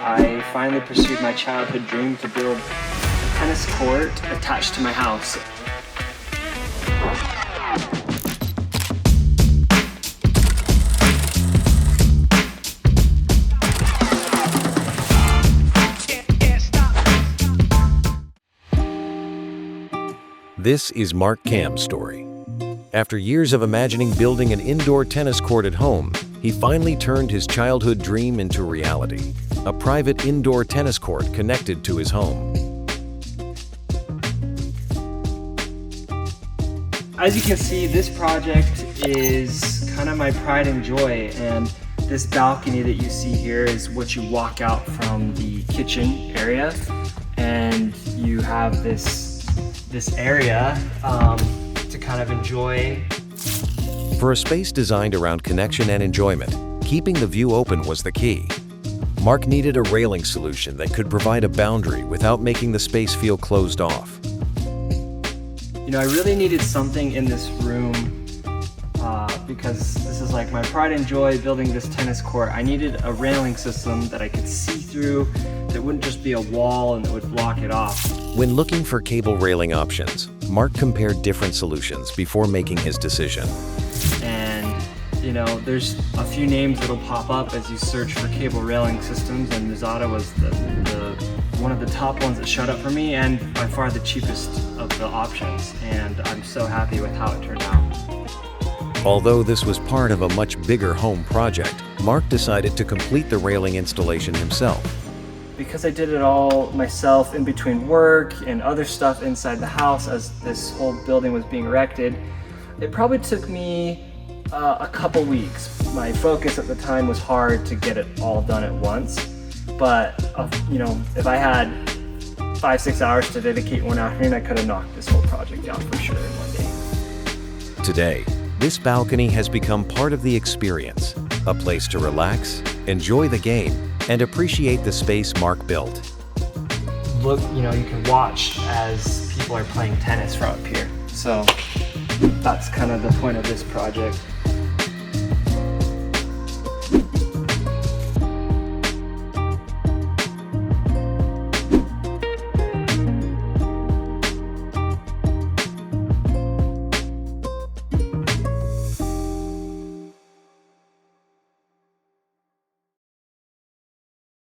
I finally pursued my childhood dream to build a tennis court attached to my house. This is Mark Cam's story. After years of imagining building an indoor tennis court at home, he finally turned his childhood dream into reality, a private indoor tennis court connected to his home. As you can see, this project is kind of my pride and joy, and this balcony that you see here is what you walk out from the kitchen area, and you have this area to kind of enjoy. For a space designed around connection and enjoyment, keeping the view open was the key. Mark needed a railing solution that could provide a boundary without making the space feel closed off. You know, I really needed something in this room because this is like my pride and joy building this tennis court. I needed a railing system that I could see through, that wouldn't just be a wall and that would block it off. When looking for cable railing options, Mark compared different solutions before making his decision. And you know, there's a few names that'll pop up as you search for cable railing systems, and Muzata was one of the top ones that showed up for me, and by far the cheapest of the options, and I'm so happy with how it turned out. Although this was part of a much bigger home project, Mark decided to complete the railing installation himself. Because I did it all myself in between work and other stuff inside the house as this whole building was being erected, it probably took me a couple weeks. My focus at the time was hard to get it all done at once, but you know, if I had 5-6 hours to dedicate one afternoon, I could have knocked this whole project out for sure in one day. Today, this balcony has become part of the experience, a place to relax, enjoy the game, and appreciate the space Mark built. Look, you know, you can watch as people are playing tennis from up here. So that's kind of the point of this project.